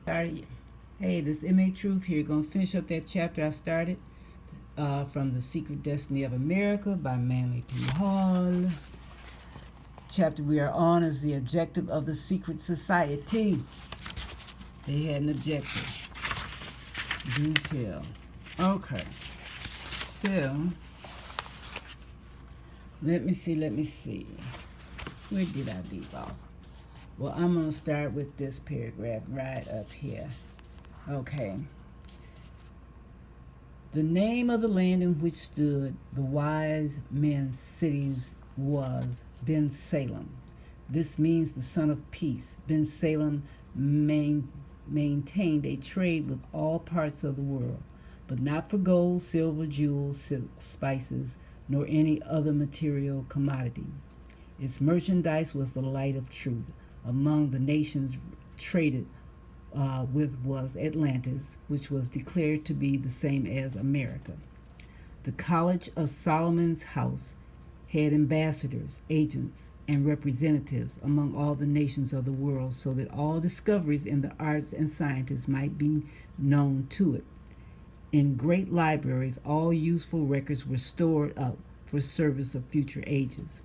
Started. Hey, this is M.A. Truth here. Gonna finish up that chapter I started from The Secret Destiny of America by Manly P. Hall. Chapter we are on is the objective of the secret society. They had an objective. Do tell. Okay. So, let me see. Where did I leave off? Well, I'm going to start with this paragraph right up here. Okay. The name of the land in which stood the wise men's cities was Ben Salem. This means the son of peace. Ben Salem maintained a trade with all parts of the world, but not for gold, silver, jewels, silk, spices, nor any other material commodity. Its merchandise was the light of truth. Among the nations traded with was Atlantis, which was declared to be the same as America. The College of Solomon's House had ambassadors, agents, and representatives among all the nations of the world, so that all discoveries in the arts and sciences might be known to it. In great libraries, all useful records were stored up for service of future ages.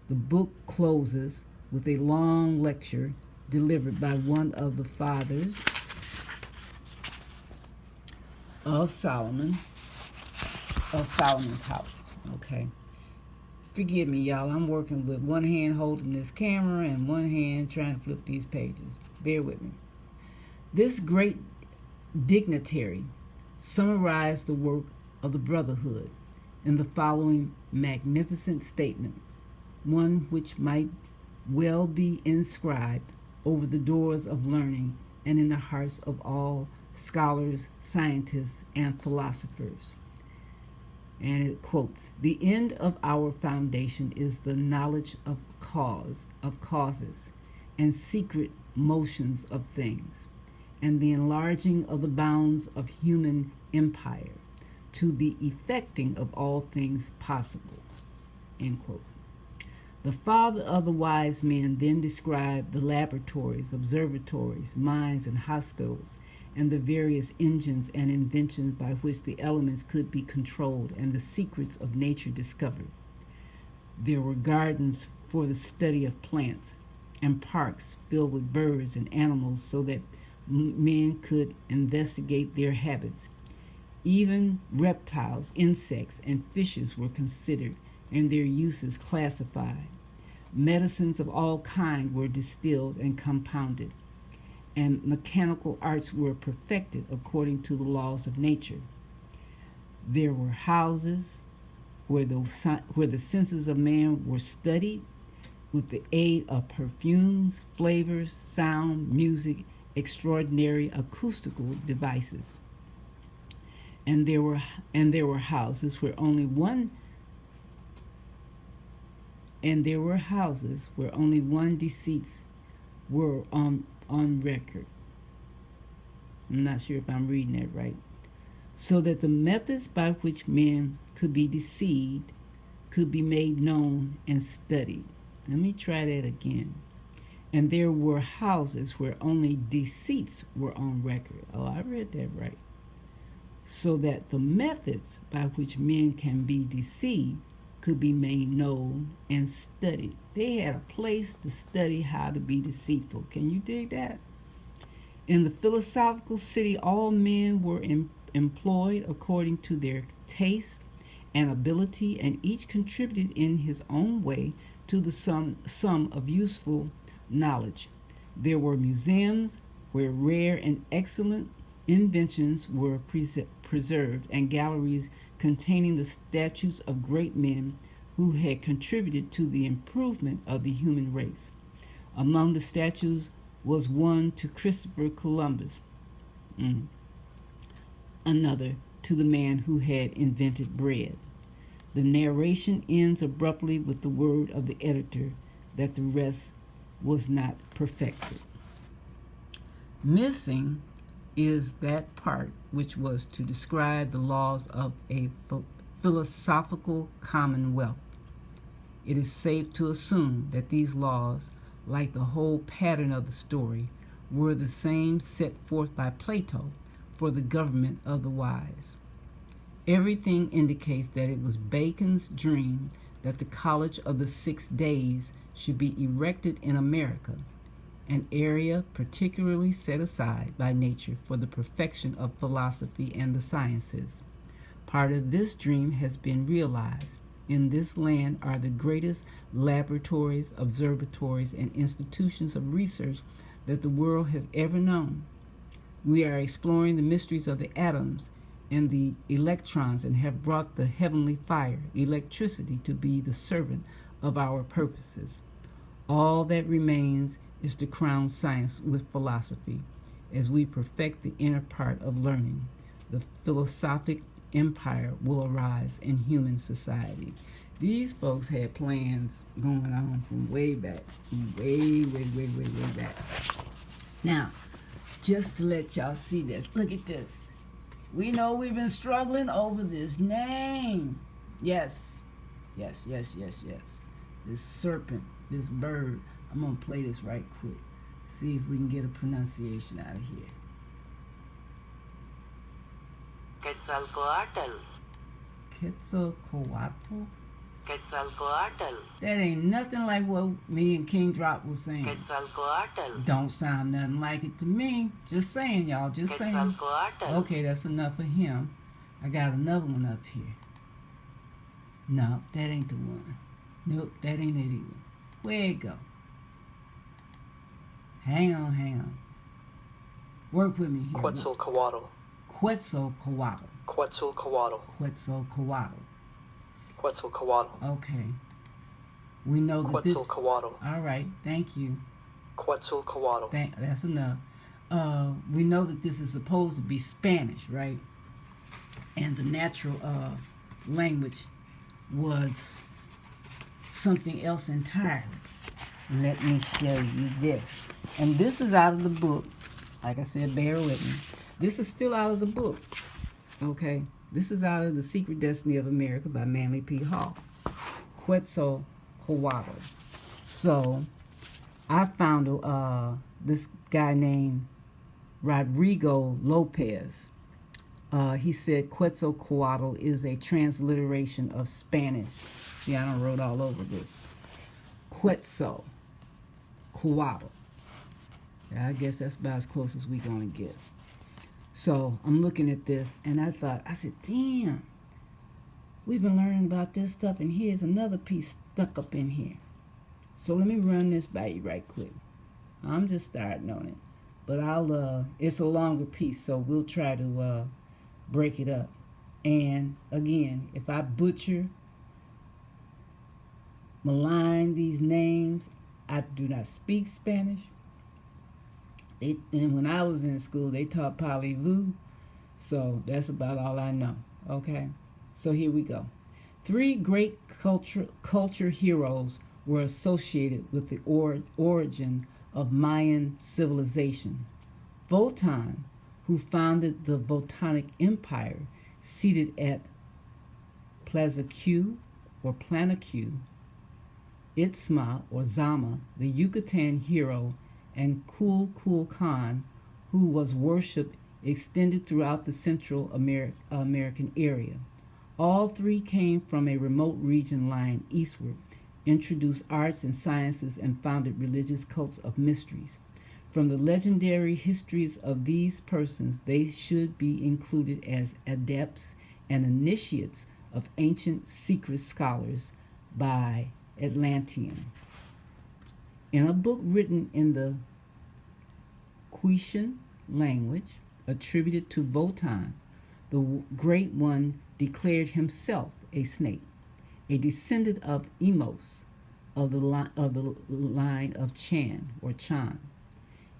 The book closes with a long lecture delivered by one of the fathers of Solomon's house. Okay. Forgive me, y'all. I'm working with one hand holding this camera and one hand trying to flip these pages. Bear with me. This great dignitary summarized the work of the Brotherhood in the following magnificent statement, one which might well be inscribed over the doors of learning and in the hearts of all scholars, scientists, and philosophers. And it quotes, "The end of our foundation is the knowledge of causes, and secret motions of things, and the enlarging of the bounds of human empire to the effecting of all things possible." End quote. The father of the wise men then described the laboratories, observatories, mines, and hospitals, and the various engines and inventions by which the elements could be controlled and the secrets of nature discovered. There were gardens for the study of plants, and parks filled with birds and animals so that men could investigate their habits. Even reptiles, insects, and fishes were considered and their uses classified. Medicines of all kinds were distilled and compounded, and mechanical arts were perfected according to the laws of nature. There were houses where the senses of man were studied with the aid of perfumes, flavors, sound, music, extraordinary acoustical devices. And there were houses where only one deceits were on record. I'm not sure if I'm reading that right. So that the methods by which men could be deceived could be made known and studied. Let me try that again. And there were houses where only deceits were on record. Oh, I read that right. So that the methods by which men can be deceived could be made known and studied. They had a place to study how to be deceitful. Can you dig that? In the philosophical city, all men were employed according to their taste and ability, and each contributed in his own way to the sum of useful knowledge. There were museums where rare and excellent inventions were preserved, and galleries containing the statues of great men who had contributed to the improvement of the human race. Among the statues was one to Christopher Columbus, another to the man who had invented bread. The narration ends abruptly with the word of the editor that the rest was not perfected. Missing is that part which was to describe the laws of a philosophical commonwealth. It is safe to assume that these laws, like the whole pattern of the story, were the same set forth by Plato for the government of the wise. Everything indicates that it was Bacon's dream that the College of the 6 Days should be erected in America, an area particularly set aside by nature for the perfection of philosophy and the sciences. Part of this dream has been realized. In this land are the greatest laboratories, observatories, and institutions of research that the world has ever known. We are exploring the mysteries of the atoms and the electrons and have brought the heavenly fire, electricity, to be the servant of our purposes. All that remains is to crown science with philosophy as we perfect the inner part of learning. The philosophic empire will arise in human society. These folks had plans going on from way back, way back. Now, just to let y'all see this, look at this. We know we've been struggling over this name. Yes. This serpent, this bird. I'm going to play this right quick. See if we can get a pronunciation out of here. Quetzalcoatl. Quetzalcoatl? Quetzalcoatl. That ain't nothing like what me and King Drop was saying. Quetzalcoatl. Don't sound nothing like it to me. Just saying, y'all. Just saying. Quetzalcoatl. Okay, that's enough of him. I got another one up here. No, that ain't the one. Nope, that ain't it either. Where it go? Hang on. Work with me here. Quetzalcoatl. Quetzalcoatl. Quetzalcoatl. Quetzalcoatl. Quetzalcoatl. Okay. We know that Quetzalcoatl. All right, thank you. Quetzalcoatl. That's enough. We know that this is supposed to be Spanish, right? And the natural language was something else entirely. Let me show you this. And this is out of the book. Like I said, bear with me. This is still out of the book. Okay? This is out of The Secret Destiny of America by Manly P. Hall. Quetzalcoatl. So, I found this guy named Rodrigo Lopez. He said Quetzalcoatl is a transliteration of Spanish. See, I done wrote all over this. Quetzalcoatl. I guess that's about as close as we're going to get. So I'm looking at this, and I said, damn, we've been learning about this stuff, and here's another piece stuck up in here. So let me run this by you right quick. I'm just starting on it. But it's a longer piece, so we'll try to break it up. And again, if I butcher, malign these names, I do not speak Spanish. And when I was in school, they taught Parlez-vous, so that's about all I know. Okay, so here we go. 3 great culture heroes were associated with the origin of Mayan civilization. Wotan, who founded the Votanic Empire, seated at Plazacu or Planacu, Itzma or Zama, the Yucatan hero, and Kukulkan, who was worshipped extended throughout the Central American area. All 3 came from a remote region lying eastward, introduced arts and sciences, and founded religious cults of mysteries. From the legendary histories of these persons, they should be included as adepts and initiates of ancient secret scholars by Atlantean. In a book written in the Quechua language attributed to Wotan, the Great One declared himself a snake, a descendant of Emos, of the line of Chan or Chan.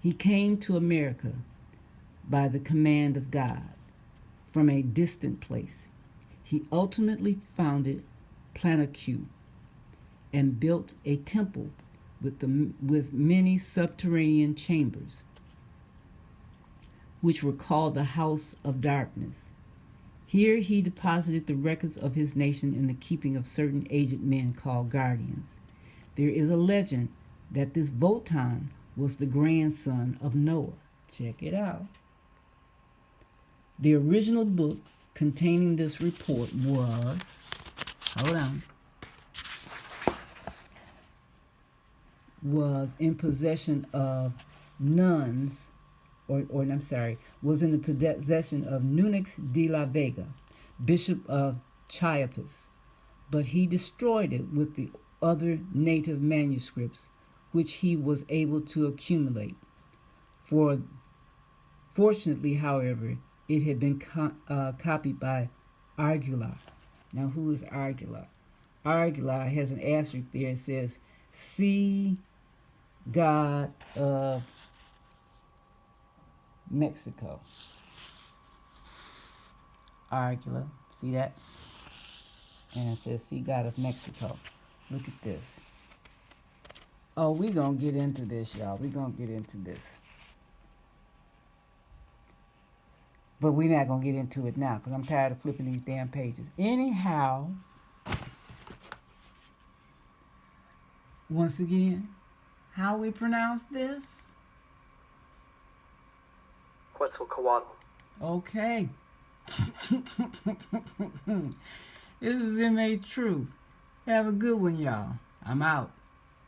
He came to America by the command of God from a distant place. He ultimately founded Planacu and built a temple with many subterranean chambers, which were called the House of Darkness. Here he deposited the records of his nation in the keeping of certain aged men called guardians. There is a legend that this Wotan was the grandson of Noah. Check it out. The original book containing this report was in possession of nuns, was in the possession of Nunez de la Vega, Bishop of Chiapas, but he destroyed it with the other native manuscripts which he was able to accumulate. Fortunately, however, it had been copied by Argula. Now, who is Argula? Argula has an asterisk there. It says, "Sea God of Mexico." Argula. See that? And it says, "Sea God of Mexico." Look at this. Oh, we're going to get into this, y'all. We're going to get into this. But we're not going to get into it now because I'm tired of flipping these damn pages. Anyhow, once again, how we pronounce this? Quetzalcoatl. Okay. This is M.A. Truth. Have a good one, y'all. I'm out.